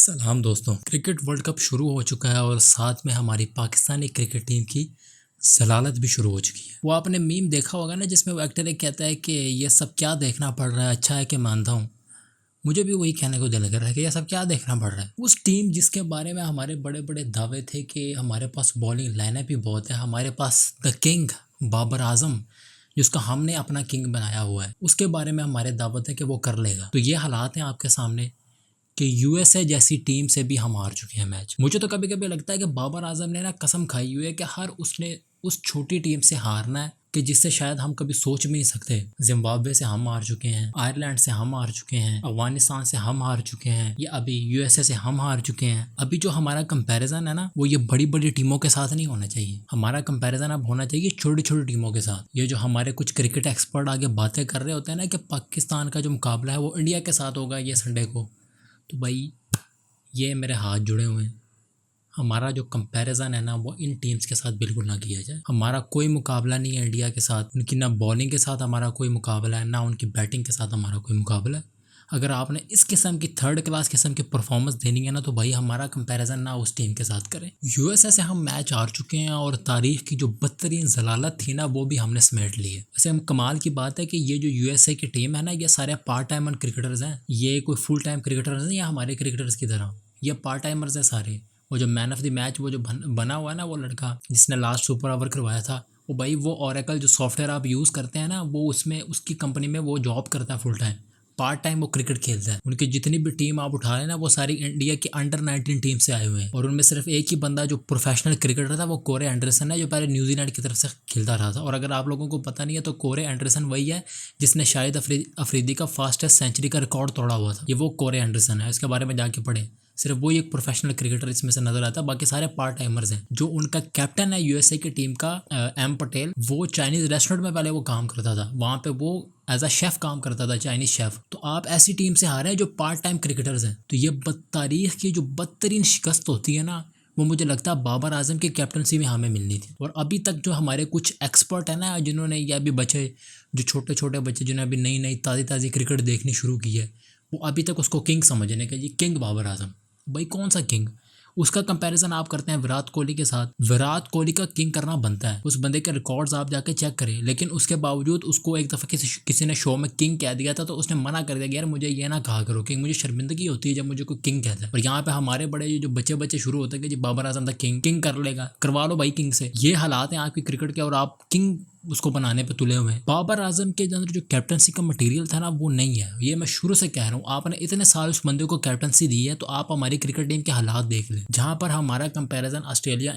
सलाम दोस्तों। Cricket world cup शुरू हो चुका है और साथ में हमारी पाकिस्तानी क्रिकेट टीम की जलालत भी शुरू हो चुकी है। वो आपने मीम देखा होगा ना, जिसमें वो एक्टर एक कहता है कि ये सब क्या देखना पड़ रहा है, अच्छा है कि मानता हूँ। मुझे भी वही कहने को दिल कर रहा है कि ये सब क्या देखना पड़ रहा है। उस टीम जिसके बारे में हमारे बड़े बड़े दावे थे कि हमारे पास बॉलिंग लाइनअप भी बहुत है, हमारे पास द किंग बाबर आजम जिसको हमने अपना किंग बनाया हुआ है, उसके बारे में हमारे दावत है कि वो कर लेगा। तो ये हालात हैं आपके सामने कि यूएसए जैसी टीम से भी हम हार चुके हैं मैच। मुझे तो कभी कभी लगता है कि बाबर आजम ने ना कसम खाई हुई है कि हर उसने उस छोटी टीम से हारना है कि जिससे शायद हम कभी सोच भी नहीं सकते। जिम्बाब्वे से हम हार चुके हैं, आयरलैंड से हम हार चुके हैं, अफगानिस्तान से हम हार चुके हैं, ये अभी यूएसए से हम हार चुके हैं। अभी जो हमारा कंपैरिजन है ना, वो ये बड़ी बड़ी टीमों के साथ नहीं होना चाहिए। हमारा कंपैरिजन अब होना चाहिए छोटी छोटी टीमों के साथ। ये जो हमारे कुछ क्रिकेट एक्सपर्ट आगे बातें कर रहे होते हैं ना कि पाकिस्तान का जो मुकाबला है वो इंडिया के साथ होगा ये संडे को, तो भाई ये मेरे हाथ जुड़े हुए हैं। हमारा जो कंपैरिजन है ना, वो इन टीम्स के साथ बिल्कुल ना किया जाए। हमारा कोई मुकाबला नहीं है इंडिया के साथ। उनकी ना बॉलिंग के साथ हमारा कोई मुकाबला है, ना उनकी बैटिंग के साथ हमारा कोई मुकाबला है। अगर आपने इस किस्म की थर्ड क्लास किस्म की परफॉर्मेंस देनी है ना, तो भाई हमारा कंपैरिजन ना उस टीम के साथ करें। यूएसए से हम मैच हार चुके हैं और तारीख की जो बदतरीन जलालत थी ना, वो भी हमने समेट ली है। वैसे हम कमाल की बात है कि ये जो यूएसए की टीम है ना, ये सारे पार्ट टाइम क्रिकेटर्स हैं। ये कोई फुल टाइम क्रिकेटर्स नहीं है हमारे क्रिकेटर्स की तरह, ये पार्ट टाइमर्स हैं सारे। वो जो मैन ऑफ द मैच वो जो बना हुआ है ना, वो लड़का जिसने लास्ट सुपर ओवर करवाया था, वो भाई वो ओरेकल जो सॉफ्टवेयर आप यूज़ करते हैं ना, वो उसमें उसकी कंपनी में वो जॉब करता है फुल टाइम। पार्ट टाइम वो क्रिकेट खेलता है। उनकी जितनी भी टीम आप उठा रहे ना, वो सारी इंडिया की अंडर 19 टीम से आए हुए हैं। और उनमें सिर्फ एक ही बंदा जो प्रोफेशनल क्रिकेटर था, वो कोरे एंडरसन है, जो पहले न्यूजीलैंड की तरफ से खेलता रहा था। और अगर आप लोगों को पता नहीं है तो कोरे एंडरसन वही है जिसने शाहिद अफरीदी का फास्टेस्ट सेंचुरी का रिकॉर्ड तोड़ा हुआ था। ये वो कोरे एंडरसन है, इसके बारे में जाके पढ़े। सिर्फ वो ही एक प्रोफेशनल क्रिकेटर इसमें से नजर आता है, बाकी सारे पार्ट टाइमर्स हैं। जो उनका कैप्टन है यूएसए की टीम का, एम पटेल, वो चाइनीज रेस्टोरेंट में पहले वो काम करता था। वहां पे वो एज अ शेफ काम करता था, चाइनीज शेफ। तो आप ऐसी टीम से हारे हैं जो पार्ट टाइम क्रिकेटर्स हैं। तो ये तारीख की जो बदतरीन शिकस्त होती है ना, वो मुझे लगता है बाबर आजम की कैप्टनसी में हमें मिलनी थी। और अभी तक जो हमारे कुछ एक्सपर्ट है ना, जिन्होंने ये अभी बचे, जो छोटे छोटे बच्चे जिन्होंने अभी नई नई ताज़ी ताज़ी क्रिकेट देखनी शुरू की है, वो अभी तक उसको किंग समझने के, ये किंग बाबर आजम। भाई कौन सा किंग? उसका कंपैरिजन आप करते हैं विराट कोहली के साथ। विराट कोहली का किंग करना बनता है, उस बंदे के रिकॉर्ड्स आप जाके चेक करें। लेकिन उसके बावजूद उसको एक दफ़ा किसी ने शो में किंग कह दिया था, तो उसने मना कर दिया कि यार मुझे ये ना कहा करो किंग, मुझे शर्मिंदगी होती है जब मुझे कोई किंग कहता है। और यहाँ पे हमारे बड़े जो बच्चे बच्चे शुरू होते हैं कि जी बाबर आजम था किंग, किंग कर लेगा, करवा लो भाई किंग से। ये हालात हैं आपकी क्रिकेट के और आप किंग उसको बनाने पे तुले हुए हैं। बाबर आजम के अंदर जो कैप्टनसी का मटेरियल था ना, वो नहीं है। ये मैं शुरू से कह रहा हूँ। आपने इतने साल उस बंदे को कैप्टनसी दी है, तो आप हमारी क्रिकेट टीम के हालात देख लें। जहां पर हमारा कंपैरिजन ऑस्ट्रेलिया,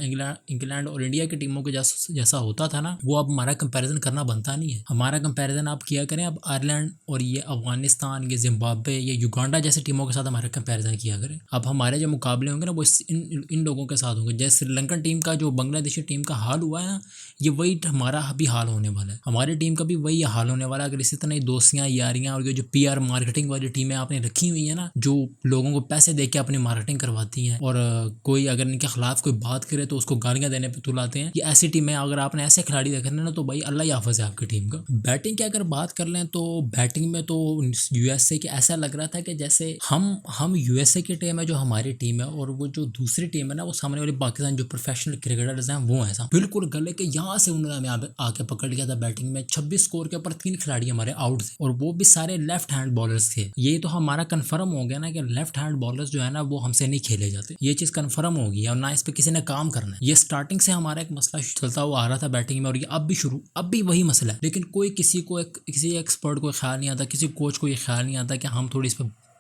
इंग्लैंड और इंडिया की टीमों के जैसा होता था ना, वो अब हमारा कंपैरिजन करना बनता नहीं है। हमारा कंपैरिजन आप किया करें अब आयरलैंड और ये अफगानिस्तान, ये जिम्बाब्वे, ये युगांडा जैसे टीमों के साथ हमारा कंपैरिजन किया करें। अब हमारे जो मुकाबले होंगे ना, वो इन लोगों के साथ होंगे। जैसे श्रीलंकन टीम का जो बांग्लादेशी टीम का हाल हुआ है ना, ये वही हमारा अभी हाल होने वाला है। हमारी टीम का भी वही हाल होने वाला है। अगर इसी तरह दोस्तियां, यारियां और ये जो पीआर मार्केटिंग वाली टीमें आपने रखी हुई है ना, जो लोगों को पैसे दे के अपनी मार्केटिंग करवाती हैं, और कोई अगर इनके खिलाफ कोई बात करे तो उसको गालियां देने पे तुलाते हैं, ये ऐसी टीमें अगर आपने ऐसे खिलाड़ी देखे ना, तो भाई अल्लाह ही हाफिज़ है आपकी टीम का। बैटिंग की अगर बात कर लें तो बैटिंग में तो यूएसए के ऐसा लग रहा था कि जैसे हम यूएसए की टीम है जो हमारी टीम है, और वो जो दूसरी टीम है ना, वो सामने वाली पाकिस्तान जो प्रोफेशनल क्रिकेटर्स हैं वो ऐसा बिल्कुल गले के यहाँ से उन्होंने हमें आके पकड़ लिया था। बैटिंग में 26 स्कोर के ऊपर 3 खिलाड़ी हमारे आउट थे, और वो भी सारे लेफ्ट हैंड बॉलर्स थे। ये तो हमारा कंफर्म हो गया ना कि लेफ्ट हैंड बॉलर्स जो है ना, वो हमसे नहीं खेले जाते। ये चीज कंफर्म हो गई है और ना इस पे किसी ने काम करना है। ये स्टार्टिंग से हमारा एक मसला चलता हुआ आ रहा था बैटिंग में, और ये अब भी वही मसला है। लेकिन किसी एक्सपर्ट को ख्याल नहीं आता, किसी कोच को ये ख्याल नहीं आता कि हम थोड़ी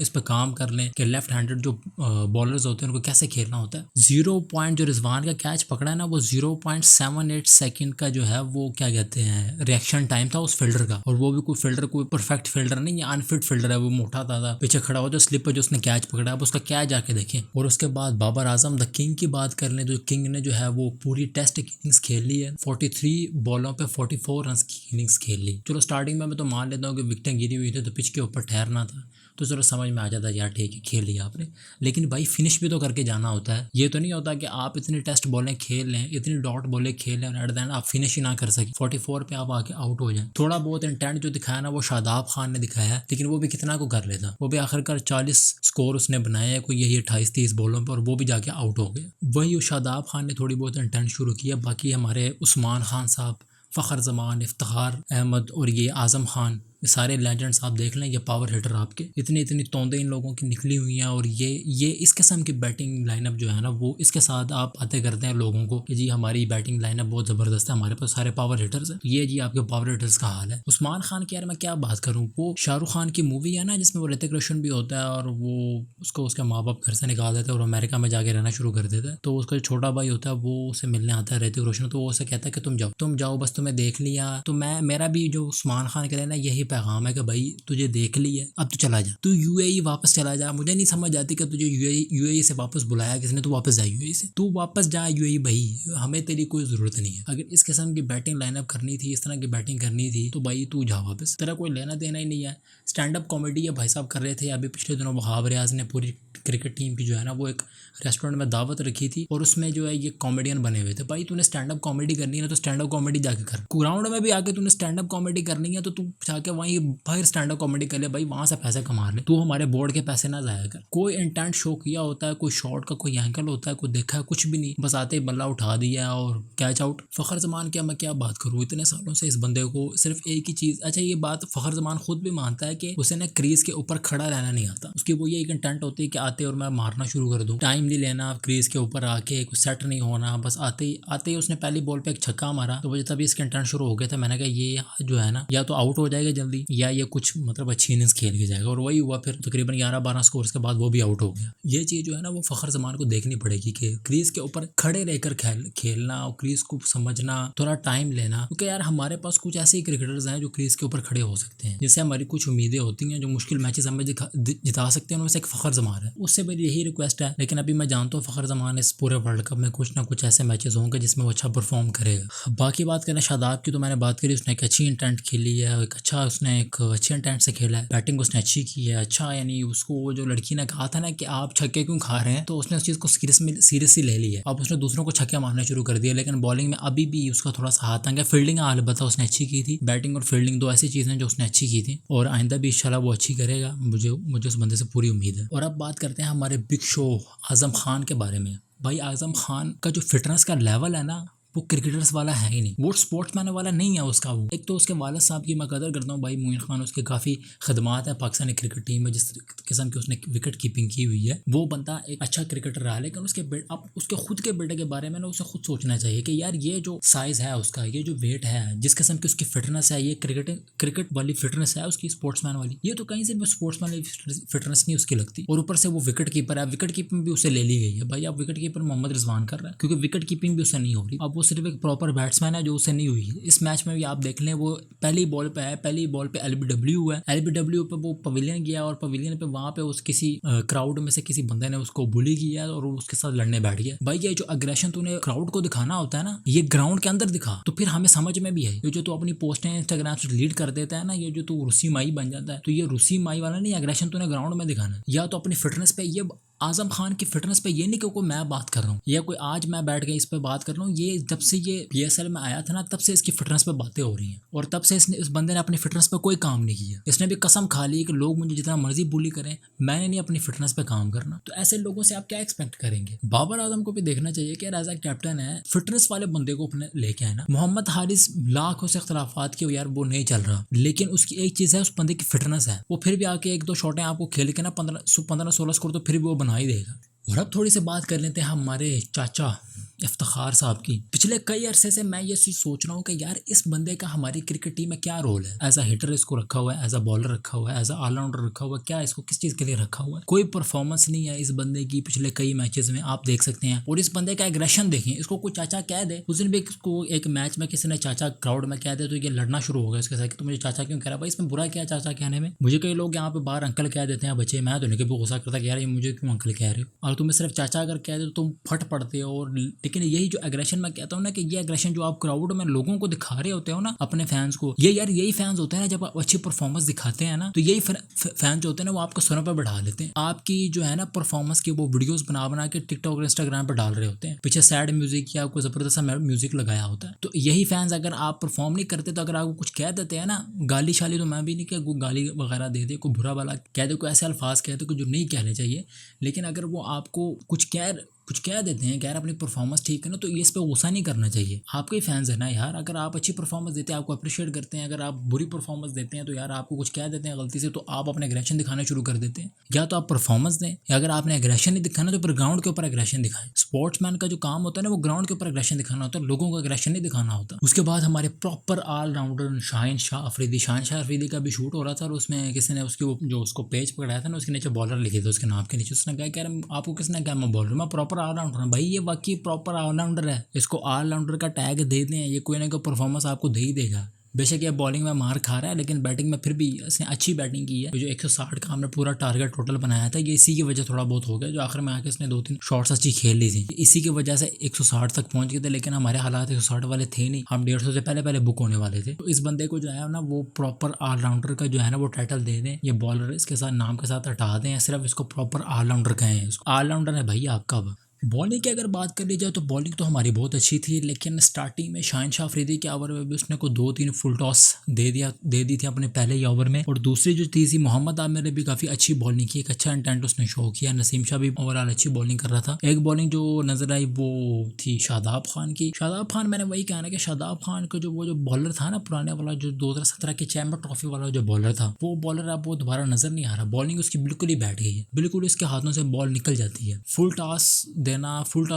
इस पे काम कर लें कि लेफ्ट हैंडेड जो बॉलर्स होते हैं उनको कैसे खेलना होता है। 0 पॉइंट जो रिजवान का कैच पकड़ा है ना, वो 0.78 सेकंड का जो है वो क्या कहते हैं रिएक्शन टाइम था उस फील्डर का। और वो भी कोई फील्डर कोई परफेक्ट फील्डर नहीं है, अनफिट फील्डर है। वो मोटा था पीछे खड़ा हो, जो स्लिप पर जो उसने कैच पकड़ा है, उसका कैच जाके देखें। और उसके बाद बाबर आजम द किंग की बात कर लें, तो किंग ने जो है वो पूरी टेस्ट इनिंग्स खेल ली है। 43 बॉलों पे 44 रन की इनिंग्स खेल ली। चलो स्टार्टिंग में मैं तो मान लेता हूँ कि विकेटें गिरी हुई थी तो पिच के ऊपर ठहरना था, तो चलो समझ समझ में आ जाता है यार ठीक है खेल लिया आपने, लेकिन भाई फिनिश भी तो करके जाना होता है। ये तो नहीं होता कि आप इतनी टेस्ट बॉलें खेल लें, इतनी डॉट बॉलें खेल लें और एट द एंड आप फिनिश ही ना कर सके, 44 पे आप आके आउट हो जाए। थोड़ा बहुत इंटेंट जो दिखाया ना वो शादाब खान ने दिखाया है, लेकिन वो भी कितना को कर लेता, वो भी आखिरकार 40 स्कोर उसने बनाए है कोई यही 28-30 बॉलों पर, और वो भी जाके आउट हो गए। वही शादाब खान ने थोड़ी बहुत इंटेंट शुरू किया, बाकी हमारे उस्मान खान साहब, फ़खर जमान, इफ्तिखार अहमद और ये आज़म खान, ये सारे लेजेंड्स आप देख लें, ये पावर हिटर आपके इतनी इतनी तोंदें इन लोगों की निकली हुई हैं। और ये इस किस्म की बैटिंग लाइनअप जो है ना वो इसके साथ आप बातें करते हैं लोगों को कि जी हमारी बैटिंग लाइनअप बहुत ज़बरदस्त है, हमारे पास सारे पावर हिटर्स हैं। ये जी आपके पावर हिटर्स का हाल है। उस्मान खान की यार मैं क्या बात करूँ, वो शाहरुख खान की मूवी है ना जिसमें वो ऋतिक रोशन भी होता है और वो उसको उसके माँ बाप घर से निकाल देते हैं और अमेरिका में जाके रहना शुरू कर देता है। तो उसका जो छोटा भाई होता है वो उसे मिलने आता है ऋतिक रोशन, तो वो उसे कहता है कि तुम जाओ बस तुम्हें देख लिया। तो मेरा भी जो उस्मान खान के लिए ना यही पैगाम है कि भाई तुझे देख ली है, अब तू चला जा, तू यूएई वापस चला जा। मुझे नहीं समझ आती कि तुझे यूएई से वापस बुलाया किसने, तू वापस जा यूएई से, तू वापस जा यूएई भाई, हमें तेरी कोई ज़रूरत नहीं है। अगर इस किस्म की बैटिंग लाइनअप करनी थी, इस तरह की बैटिंग करनी थी तो भाई तू जा वापस, तेरा कोई लेना देना ही नहीं है। स्टैंड अप कॉमेडी है भाई साहब कर रहे थे अभी पिछले दिनों, वहाब रियाज ने पूरी क्रिकेट टीम की जो है ना वो एक रेस्टोरेंट में दावत रखी थी और उसमें जो है ये कॉमेडियन बने हुए थे। भाई तूने स्टैंड अप कॉमेडी करनी है ना तो स्टैंड अप कॉमेडी जाके कर, ग्राउंड में भी आके तूने स्टैंड अप कॉमेडी करनी है तो तू जाके वहीं बाहर स्टैंड अप कॉमेडी कर ले भाई, वहां से पैसे कमा ले, तू हमारे बोर्ड के पैसे ना जाया कर। कोई इंटेंट शो किया होता है, कोई शॉट का कोई एंगल होता है, कोई देखा है, कुछ भी नहीं, बस आते ही बल्ला उठा दिया और कैच आउट। फ़खर जमान क्या मैं क्या बात करूँ, इतने सालों से इस बंदे को सिर्फ एक ही चीज़, अच्छा ये बात फ़खर जमान खुद भी मानता है कि उसे ना क्रीज के ऊपर खड़ा रहना नहीं आता, उसकी वो ये इंटेंट होती है कि आते और मैं मारना शुरू कर दूं, टाइम नहीं लेना क्रीज के ऊपर आके कुछ सेट नहीं होना, बस आते ही उसने पहली बॉल पे एक छक्का मारा तो मुझे तभी इसका इंटेंट शुरू हो गया था। मैंने कहा ये जो है ना या तो आउट हो जाएगा जल्दी या ये कुछ मतलब अच्छी इनिंग्स खेल के जाएगा, और वही हुआ। फिर तकरीबन 11-12 स्कोर्स के बाद वो भी आउट हो गया। ये चीज़ जो है ना वो फ़खर जमान को देखनी पड़ेगी कि क्रीज के ऊपर खड़े रहकर खेलना और क्रीज को समझना, थोड़ा टाइम लेना, क्योंकि यार हमारे पास कुछ ऐसे ही क्रिकेटर्स हैं जो क्रीज के ऊपर खड़े हो सकते हैं, जिससे हमारी कुछ उम्मीदें होती हैं, जो मुश्किल मैचेस हमें जिता सकते हैं, उनमें से एक फ़खर जमान है। उससे मेरी यही रिक्वेस्ट है, लेकिन अभी मैं जानता हूँ फ़खर जमान इस पूरे वर्ल्ड कप में कुछ ना कुछ ऐसे मैचेस होंगे जिसमें वो अच्छा परफॉर्म करेगा। बाकी बात करें शादाब की तो मैंने बात करी, उसने एक अच्छी इंटेंट खेली है, उसने एक अच्छे इंटेंट से खेला है, बैटिंग उसने अच्छी की है। अच्छा यानी उसको वो जो लड़की ने कहा था ना कि आप छक्के क्यों खा रहे हैं, तो उसने उस चीज़ को सीरियसली ले लिया। अब उसने दूसरों को छक्के मारने शुरू कर दिया, लेकिन बॉलिंग में अभी भी उसका थोड़ा सा हाथ तंग है। फील्डिंग अलबत्ता उसने अच्छी की थी, बैटिंग और फील्डिंग दो ऐसी चीज़ें जो उसने अच्छी की थी और आइंदा भी इंशाल्लाह वो अच्छी करेगा, मुझे उस बंदे से पूरी उम्मीद है। और अब बात करते हैं हमारे बिग शो आज़म खान के बारे में। भाई आज़म खान का जो फिटनेस का लेवल है ना वो क्रिकेटर्स वाला है ही नहीं, वो स्पोर्ट्समैन वाला नहीं है उसका। वो एक तो उसके वालिद साहब की मैं कदर करता हूँ भाई मोइन खान, उसके काफ़ी खदमात है पाकिस्तानी क्रिकेट टीम में, जिस किस्म की उसने विकेट कीपिंग की हुई है, वो बंदा एक अच्छा क्रिकेटर रहा। लेकिन उसके खुद के बेटे के बारे में ना उसे खुद सोचना चाहिए कि यार ये जो साइज़ है उसका, ये जो वेट है, जिस किस्म की उसकी फिटनेस है, ये क्रिकेट वाली फिटनेस है उसकी, स्पोर्ट्समैन वाली, ये तो कहीं से भी स्पोर्ट्समैन वाली फिटनेस नहीं उसकी लगती। और ऊपर से वो विकेट कीपर है, विकेट कीपिंग भी उसे ले ली गई है। भाई आप विकेट कीपर मोहम्मद रिजवान कर रहा है क्योंकि विकेट कीपिंग भी उसे नहीं हो रही। अब वो सिर्फ एक प्रॉपर बैट्समैन है जो उसे नहीं हुई। इस मैच में भी आप देख लें वो पहली बॉल पे है, पहली बॉल पे एलबीडब्ल्यू हुआ है, एलबीडब्ल्यू पे वो पवेलियन गया और पवेलियन पे वहां पे उस किसी क्राउड में से किसी बंदे ने उसको बुली किया और उसके साथ लड़ने बैठ गया। भाई ये जो अग्रेशन तूने क्राउड को दिखाना होता है ना, ये ग्राउंड के अंदर दिखा तो फिर हमें समझ में भी है। ये जो तू अपनी पोस्टें इंस्टाग्राम से डिलीट कर देता है ना, ये जो तू रूसी माई बन जाता है, तो ये रूसी माई वाला नहीं, अग्रेशन तूने ग्राउंड में दिखाना। या तो अपनी फिटनेस पे, ये आज़म खान की फिटनेस पे, ये नहीं कि कोई मैं बात कर रहा हूँ या कोई आज मैं बैठ गया इस पे बात कर रहा हूँ, ये जब से ये पीएसएल में आया था ना तब से इसकी फिटनेस पे बातें हो रही हैं और तब से इस बंदे ने अपनी फिटनेस पे कोई काम नहीं किया। इसने भी कसम खा ली कि लोग मुझे जितना मर्जी बुली करें, मैंने नहीं अपनी फिटनेस पे काम करना। तो ऐसे लोगों से आप क्या एक्सपेक्ट करेंगे। बाबर आजम को भी देखना चाहिए कि एज ए कैप्टन है, फिटनेस वाले बंदे को अपने लेके आए ना। मोहम्मद हारिस लाखों से इख्तलाफात के यार वो नहीं चल रहा, लेकिन उसकी एक चीज़ है, उस बंदे की फिटनेस है। वो फिर भी आके 1-2 शॉटें आपको खेल के ना 15-16 स्कोर तो फिर भी वो बना ही देगा। और अब थोड़ी सी बात कर लेते हैं हमारे चाचा इफ्तिखार साहब की। पिछले कई अरसे से मैं ये चीज़ सोच रहा हूँ कि यार इस बंदे का हमारी क्रिकेट टीम में क्या रोल है। एज अ हिटर इसको रखा हुआ है, एज अ बॉलर रखा हुआ है, एज अ ऑलराउंडर रखा हुआ है, क्या इसको किस चीज़ के लिए रखा हुआ है। कोई परफॉर्मेंस नहीं है इस बंदे की पिछले कई मैचेस में, आप देख सकते हैं। और इस बंदे का एग्रेशन देखें, इसको कोई चाचा कह दे, उस दिन भी इसको एक मैच में किसी ने चाचा क्राउड में कह दे तो ये लड़ना शुरू हो गया इसके साथ कि तुम मुझे चाचा क्यों कह रहा है। भाई इसमें बुरा क्या चाचा कहने में। मुझे कई लोग यहाँ पे बाहर अंकल कह देते हैं बच्चे, मैं तो नहीं कभी गुस्सा करता कि यार ये मुझे क्यों अंकल कह रहे हो। तुम्हें सिर्फ चाचा अगर कह दे तो तुम फट पड़ते हो। और लेकिन यही जो एग्रेशन मैं कहता हूँ ना कि ये एग्रेशन जो आप क्राउड में लोगों को दिखा रहे होते हो ना, अपने फैंस को, ये यार यही फैंस होते हैं ना, जब आप अच्छी परफॉर्मेंस दिखाते हैं ना तो यही फैंस जो होते हैं ना वो आपको सुरों पर बैठा लेते हैं। आपकी जो है ना परफॉर्मेंस की वो वीडियोस बना बना के टिकटॉक और इंस्टाग्राम पर डाल रहे होते हैं, पीछे सैड म्यूजिक या कोई जबरदस्त म्यूजिक लगाया होता है। तो यही फैंस अगर आप परफॉर्म नहीं करते तो अगर आपको कुछ कह देते हैं ना, गाली शाली तो मैं भी नहीं, कि गाली वगैरह दे दे, कोई बुरा वाला कह दे, कोई ऐसे अल्फाज कह दे जो नहीं कहने चाहिए, लेकिन अगर वो आपको कुछ कह देते हैं, यार अपनी परफॉर्मेंस ठीक है ना, तो ये इस पर गुस्सा नहीं करना चाहिए। आपके ही फैंस है ना यार, अगर आप अच्छी परफॉर्मेंस देते हैं आपको अप्रिशिएट करते हैं, अगर आप बुरी परफॉर्मेंस देते हैं तो यार आपको कुछ कह देते हैं गलती से तो आप अपने एग्रेशन दिखाना शुरू कर देते हैं। या तो आप परफॉर्मेंस दें, या अगर आपने एग्रेशन नहीं दिखाना तो फिर ग्राउंड के ऊपर एग्रेशन दिखाएं। स्पोर्ट्समैन का जो काम होता है ना वो ग्राउंड के ऊपर एग्रेशन दिखाना होता है, लोगों को एग्रेशन नहीं दिखाना होता। उसके बाद हमारे प्रॉपर ऑलराउंडर शाहीन शाह अफरीदी का भी शूट हो रहा था, और उसमें किसी ने उसके जो उसको पेज पकड़ाया था ना, उसके नीचे बॉलर लिखे थे उसके नाम के नीचे, उसने कहा यार आपको किसने कहा मैं बॉलर, मैं प्रॉपर ऑलराउंडर हूं। भाई ये वाकई प्रॉपर ऑलराउंडर है, इसको ऑलराउंडर का टैग दे दें, ये कोई ना कोई परफॉर्मेंस आपको दे ही देगा। बेशक ये बॉलिंग में मार खा रहा है लेकिन बैटिंग में फिर भी इसने अच्छी बैटिंग की है। जो 160 का हमने पूरा टारगेट टोटल बनाया था, ये इसी की वजह थोड़ा बहुत हो गया, जो आखिर में आके इसने 2-3 शॉट्स अच्छी खेल ली थी, इसी की वजह से 160 तक पहुंच गए थे। लेकिन हमारे हालात 160 वाले थे नहीं, हम 150 से पहले बुक होने वाले थे। तो इस बंदे को जो है ना वो प्रॉपर ऑलराउंडर का जो है ना वो टाइटल दे दें, ये बॉलर इसके साथ नाम के साथ हटा दें, सिर्फ इसको प्रॉपर ऑलराउंडर कहें। ऑलराउंडर है भाई आपका। बॉलिंग की अगर बात कर ली जाए तो बॉलिंग तो हमारी बहुत अच्छी थी, लेकिन स्टार्टिंग में शाहीन शाह अफरीदी के ओवर में भी उसने को 2-3 फुल टॉस दे दी थी अपने पहले ही ओवर में। और दूसरी जो तीसरी मोहम्मद आमिर ने भी काफ़ी अच्छी बॉलिंग की, एक अच्छा इंटेंट उसने शो किया। नसीम शाह भी ओवरऑल अच्छी बॉलिंग कर रहा था। एक बॉलिंग जो नजर आई वो थी शादाब खान की। शादाब खान, मैंने वही कहना कि शादाब खान का जो बॉलर था ना पुराने वाला, जो 2017 के चैम्बर ट्रॉफी वाला जो बॉलर था, वो बॉलर अब वो दोबारा नजर नहीं आ रहा। बॉलिंग उसकी बिल्कुल ही बैठ गई है, बिल्कुल उसके हाथों से बॉल निकल जाती है। फुल टॉस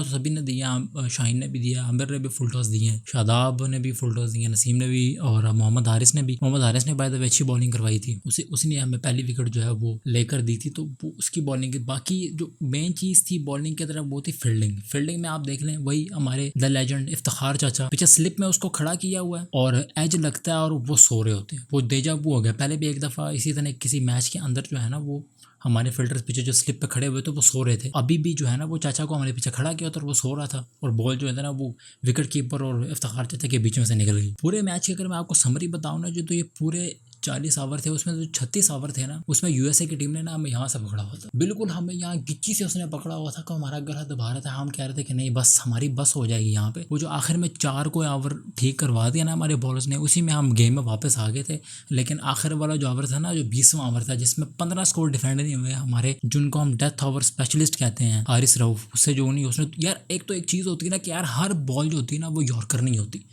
सभी ने दिया, शाहीन ने भी दिया, आमिर ने भी फुल टॉस दिए, शादाब ने भी फुल टॉस दिए, नसीम ने भी, और मोहम्मद हारिस ने बाय द वे अच्छी बॉलिंग करवाई थी। उसने हमें पहली विकेट जो है वो लेकर दी थी। तो वो उसकी बॉलिंग की बाकी जो मेन चीज़ थी बॉलिंग की तरफ वो थी फील्डिंग में आप देख लें, वही हमारे द लेजेंड इफ्तिखार चाचा पीछे स्लिप में उसको खड़ा किया हुआ है और एज लगता है और वो सो रहे होते हैं। वो डेजा वो हो गया। पहले भी एक दफ़ा इसी तरह किसी मैच के अंदर जो है ना वो हमारे फिल्टर्स पीछे जो स्लिप पे खड़े हुए थे वो सो रहे थे। अभी भी जो है ना वो चाचा को हमारे पीछे खड़ा किया था और वो सो रहा था, और बॉल जो है ना वो विकेट कीपर और इफ्तिखार चाचा के बीच में से निकल गई। पूरे मैच की अगर मैं आपको समरी बताऊं ना, जो तो ये पूरे 40 ओवर थे, उसमें जो 36 ओवर थे ना, उसमें यूएसए की टीम ने ना हमें यहाँ से पकड़ा हुआ था। बिल्कुल हमें यहाँ गिच्ची से उसने पकड़ा हुआ था कि हमारा गला दबा रहा था। हम कह रहे थे कि नहीं बस हमारी बस हो जाएगी यहाँ पे। वो जो आखिर में 4 को ओवर ठीक करवा दिया ना हमारे बॉलर्स ने, उसी में हम गेम में वापस आ गए थे। लेकिन आखिर वाला जो ओवर था ना, जो 20वां ओवर था, जिसमें 15 स्कोर डिफेंड नहीं हुए हमारे, जिनको हम डेथ ओवर स्पेशलिस्ट कहते हैं, हारिस रऊफ, उससे जो नहीं उसने यार एक चीज़ होती है ना कि यार हर बॉल जो होती है ना वो यॉर्कर नहीं होती।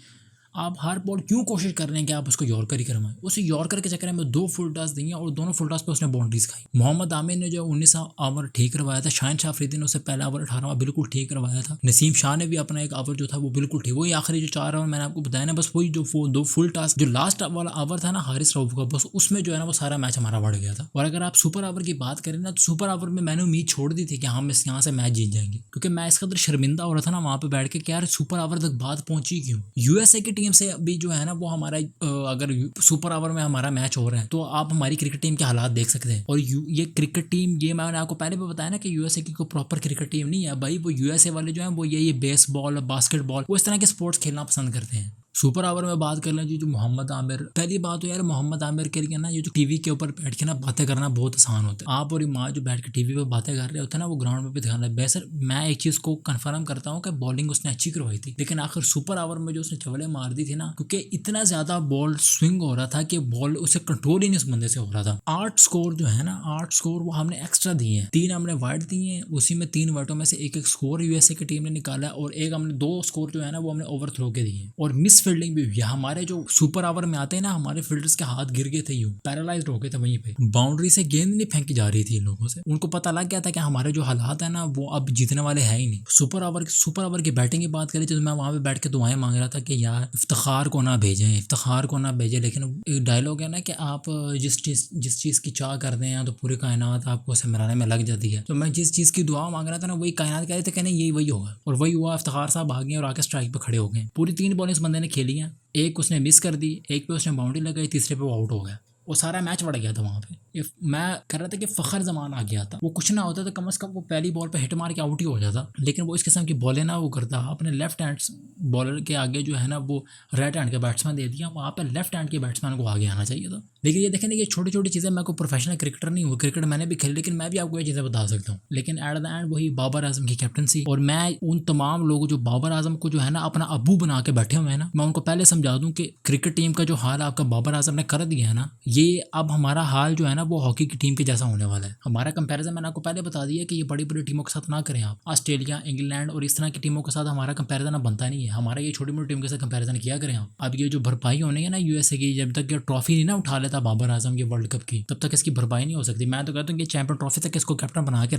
आप हर बॉल क्यों कोशिश कर रहे हैं कि आप उसको यॉर्कर ही करवाएं। उसे यॉर्कर के चक्कर में 2 फुल टॉस दी और दोनों फुल टॉस पे उसने बाउंड्रीज खाई। मोहम्मद आमिर ने जो 19 ओवर ठीक करवाया था, शाहीन शाह अफरीदी ने उससे पहला ओवर 18वां बिल्कुल ठीक करवाया था। नसीम शाह ने भी अपना एक ओवर जो था वो बिल्कुल ठीक। वही आखिरी जो 4 ओवर मैंने आपको बताया ना, बस वही जो 2 फुल टॉस, जो लास्ट वाला ओवर था ना हारिस रऊफ का, बस उसमें जो है ना वो सारा मैच हमारा बढ़ गया था। और अगर आप सुपर ओवर की बात करें ना, तो सुपर ओवर में मैंने उम्मीद छोड़ दी थी कि हम इस यहाँ से मैच जीत जाएंगे, क्योंकि मैं इस कदर शर्मिंदा हो रहा था ना वहाँ पे बैठ के कि यार सुपर ओवर तक बात पहुंची क्यों। यूएसए की टीम से अभी जो है ना वो हमारा अगर सुपर ओवर में हमारा मैच हो रहा है तो आप हमारी क्रिकेट टीम के हालात देख सकते हैं। और ये क्रिकेट टीम, ये मैंने आपको पहले भी बताया ना कि यूएसए की कोई प्रॉपर क्रिकेट टीम नहीं है भाई। वो यूएसए वाले जो हैं वो ये बेसबॉल, बास्केटबॉल, वो इस तरह के स्पोर्ट्स खेलना पसंद करते हैं। सुपर ओवर में बात कर लें जो मोहम्मद आमिर, पहली बात तो यार मोहम्मद आमिर के लिए ना ये जो टीवी के ऊपर बैठ के ना बातें करना बहुत आसान होता है। आप और माँ जो बैठ के टीवी पे बातें कर रहे होते हैं ना, वो ग्राउंड में भी दिखाना है। बेसर मैं एक चीज़ को कंफर्म करता हूँ कि बॉलिंग उसने अच्छी करवाई थी, लेकिन आखिर सुपर ओवर में जो उसने चवले मार दी थी ना, क्योंकि इतना ज़्यादा बॉल स्विंग हो रहा था कि बॉल उसे कंट्रोल ही नहीं उस बंदे से हो रहा था। 8 स्कोर जो है ना, 8 स्कोर वो हमने एक्स्ट्रा दिए हैं। 3 हमने वाइड दिए हैं, उसी में 3 वाइटों में से एक स्कोर यूएसए की टीम ने निकाला, और एक हमने 2 स्कोर जो है ना वो हमने ओवर थ्रो के दिए, और मिस फील्डिंग भी हुई। हमारे जो सुपर ओवर में आते हैं ना, हमारे फील्डर्स के हाथ गिर गए थे, यूं पैरालाइज्ड हो गए थे वहीं पे। बाउंड्री से गेंद नहीं फेंकी जा रही थी इन लोगों से। उनको पता लग गया था कि हमारे जो हालात है ना वो अब जीतने वाले हैं ही नहीं। सुपर ओवर की बैटिंग की बात करें तो मैं वहां पे बैठ के दुआएं मांग रहा था कि यार इफ्तिखार को ना भेजें। लेकिन एक डायलॉग है ना कि आप जिस चीज़ की चाह करते हैं तो पूरी कायनात आपको उसे मनाने में लग जाती है। तो मैं जिस चीज़ की दुआ मांग रहा था ना, वही कायनात कह रहे थे कि नहीं वही होगा, और वही हुआ। इफ्तिखार साहब भाग गए और आके स्ट्राइक पे खड़े हो गए। पूरी 3 बॉल इस बंदे ने खेली हैं, एक उसने मिस कर दी, एक पे उसने बाउंड्री लगाई, तीसरे पे वो आउट हो गया। वो सारा मैच बढ़ गया था वहाँ पे। इफ मैं कह रहा था कि फ़खर जमान आ गया था, वो कुछ ना होता तो कम से कम वो पहली बॉल पे हिट मार के आउट ही हो जाता, लेकिन वो इस किस्म की बॉलें ना वो करता, अपने लेफ्ट हैंड बॉलर के आगे जो है ना वो राइट हैंड के बैट्समैन दे दिया, वहाँ पे लेफ्ट हैंड के बैट्समैन को आगे आना चाहिए था। लेकिन ये देखें ना, ये छोटी छोटी चीज़ें, मैं कोई प्रोफेशनल क्रिकेटर नहीं हूँ, क्रिकेट मैंने भी खेली, लेकिन मैं भी आपको ये चीज़ें बता सकता हूँ। लेकिन एट द एंड वही बाबर आजम की कैप्टनसी, और मैं उन तमाम लोगों जो बाबर आजम को जो है ना अपना अब्बू बना के बैठे हुए हैं ना, मैं उनको पहले समझा दूं कि क्रिकेट टीम का जो हाल आपका बाबर आजम ने कर दिया है ना, ये अब हमारा हाल जो है ना वो हॉकी की टीम के जैसा होने वाला है। हमारा कंपैरिजन मैंने आपको पहले बता दिया कि ये बड़ी बड़ी टीमों के साथ ना करें आप। ऑस्ट्रेलिया, इंग्लैंड और इस तरह की टीमों के साथ हमारा कंपैरिजन अब बनता नहीं है, हमारा ये छोटी मोटी टीम के साथ कंपैरिजन किया करें आप। अब ये जो भरपाई होनी है ना यूएसए की, जब तक ये ट्रॉफी नहीं ना उठा लेता बाबर आजम की वर्ल्ड कप की, तब तक इसकी भरपाई नहीं हो सकती। मैं तो कहता हूँ कि चैंपियन ट्रॉफी तक इसको कैप्टन बना के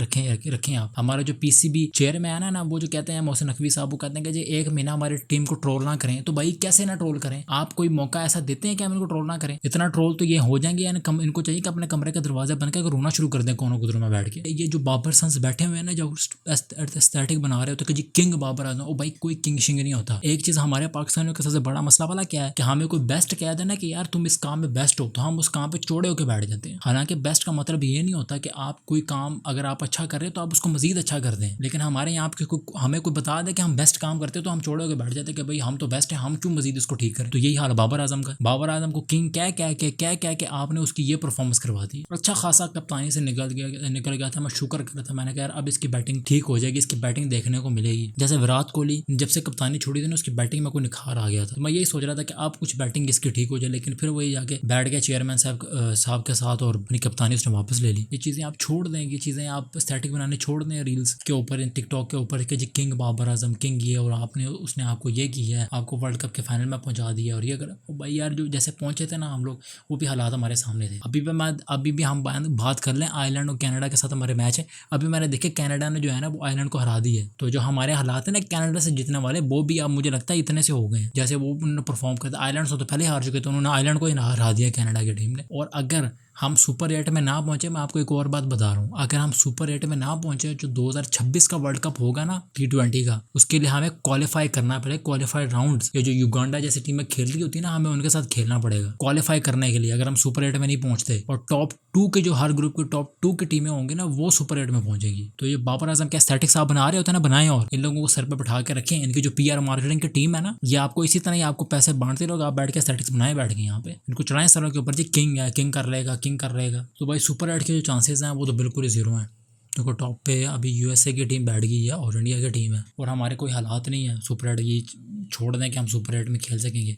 रखें आप। हमारा जो पीसीबी चेयरमैन है ना, वो जो कहते हैं मोहसिन नकवी साहब, वो कहते हैं कि जी एक महीना हमारी टीम को ट्रोल ना करें। तो भाई कैसे ना ट्रोल करें, आप कोई मौका ऐसा देते हैं कि हम इनको ट्रोल ना करें? इतना ट्रोल तो ये हो जाएंगे, यानी इनको चाहिए कि अपने कमरे का दरवाजा बन के रोना शुरू कर दें कोनों कुदरों में बैठ के। ये जो बाबर सन्स बैठे हुए हैं ना, जो एस्थेटिक बना रहे होते कि जी किंग बाबर आजम, ओ भाई कोई किंग शिंग नहीं होता। एक चीज हमारे पाकिस्तानियों का सबसे बड़ा मसला वाला क्या है कि हमें कोई बेस्ट कह देना कि यार तुम इस काम में बेस्ट हो, तो हम उस काम पे चौड़े होकर बैठ जाते हैं। हालांकि बेस्ट का मतलब ये नहीं होता कि आप कोई काम अगर आप अच्छा कर रहे हो तो आप उसको मजीद अच्छा कर दें, लेकिन हमारे यहाँ हमें कोई बता दे कि हम बेस्ट काम करते हैं तो हम चौड़े होकर बैठ जाते हैं कि भाई हम तो बेस्ट है, हम क्यों मजीद इसको ठीक करें। तो यही हाल बाबर आजम का। बाबर आजम को किंग कह के आपने उसकी ये परफॉर्मेंस करवा दी। अच्छा खासा कप्तानी से निकल गया था। मैं शुक्र कर रहा था, मैंने कहा यार अब इसकी बैटिंग ठीक हो जाएगी, इसकी बैटिंग देखने को मिलेगी। जैसे विराट कोहली जब से कप्तानी छोड़ी थी ना, उसकी बैटिंग में कोई निखार आ गया था। तो मैं यही सोच रहा था कि अब कुछ बैटिंग इसकी ठीक हो जाए, लेकिन फिर वही जाके बैठ गया चेयरमैन साहब के साथ और अपनी कप्तानी उसने वापस ले ली। ये चीज़ें आप छोड़ दें, ये चीज़ें आप स्टैटिक बनाने छोड़ दें रील्स के ऊपर, टिकटॉक के ऊपर कि जी किंग बाबर आजम, किंग ये, और उसने आपको ये किया है, आपको वर्ल्ड कप के फाइनल में पहुंचा दिया और ये कर। भाई यार जो जैसे पहुंचे थे ना हम लोग, वो भी हालात हमारे सामने थे। अभी भी हम बात कर लें, आयरलैंड और कनाडा के साथ हमारे मैच है। अभी मैंने देखे कनाडा ने जो है ना वो आयरलैंड को हरा दी है। तो जो हमारे हालात है ना कनाडा से जीतने वाले, वो भी अब मुझे लगता है इतने से हो गए हैं जैसे वो उन्होंने परफॉर्म करते। आयरलैंड से तो पहले हार चुके थे, उन्होंने आयरलैंड को ही हरा दिया कनाडा की टीम ने। और अगर हम सुपर 8 में ना पहुंचे, मैं आपको एक और बात बता रहा हूँ, अगर हम सुपर 8 में ना पहुंचे, जो 2026 का वर्ल्ड कप होगा ना T20 का, उसके लिए हमें क्वालिफाई करना पड़ेगा, क्वालिफाइड राउंड्स। ये जो युगांडा जैसी टीमें खेल रही होती है ना, हमें उनके साथ खेलना पड़ेगा क्वालिफाई करने के लिए, अगर हम सुपर 8 में नहीं पहुंचते। और टॉप 2 के जो हर ग्रुप के टॉप 2 की टीमें होंगी ना, वो सुपर 8 में पहुंचेगी। तो ये बाबर आजम के एस्थेटिक्स आप बना रहे होते हैं ना, बनाएं और इन लोगों को सर पे बैठा के रखें। इनकी जो PR मार्केटिंग की टीम है ना, ये आपको इसी तरह ही आपको पैसे बांटते लोग, आप बैठ के एस्थेटिक्स बनाए बैठ के यहाँ पे, इनको चढ़ाएं सरों के ऊपर जी किंग है, किंग कर लेगा, किंग कर लेगा। तो भाई सुपर 8 के जो चांसेस हैं वो तो बिल्कुल ही जीरो हैं, क्योंकि टॉप पे अभी USA की टीम बैठ गई है और इंडिया की टीम है, और हमारे कोई हालात नहीं है सुपर 8 की। छोड़ दें कि हम सुपर 8 में खेल सकेंगे,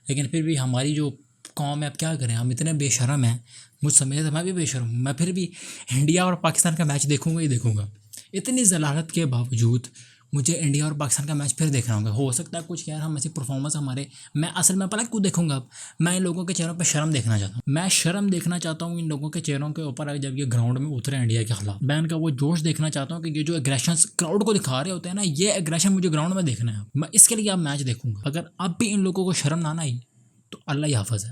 लेकिन फिर भी हमारी जो कौम है, अब क्या करें, हम इतने बेशरम हैं। मुझ समझे तो मैं भी बेशरम हूँ, मैं फिर भी इंडिया और पाकिस्तान का मैच देखूंगा ही देखूंगा। इतनी जलालत के बावजूद मुझे इंडिया और पाकिस्तान का मैच फिर देखना होगा। हो सकता है कुछ यार हम ऐसी परफॉर्मेंस हमारे, मैं असल में पता क्यों देखूंगा, अब मैं इन लोगों के चेहरों पर शर्म देखना चाहता हूँ। मैं शर्म देखना चाहता हूँ इन लोगों के चेहरों के ऊपर जब ये ग्राउंड में उतरे इंडिया के खिलाफ। मैं इनका वो जोश देखना चाहता हूँ कि ये जो एग्रेशन क्राउड को दिखा रहे होते हैं ना, ये एग्रेशन मुझे ग्राउंड में देखना है। मैं इसके लिए अब मैच देखूंगा। अगर अब भी इन लोगों को शर्म ना आई तो अल्लाह ही हाफ़िज़ है।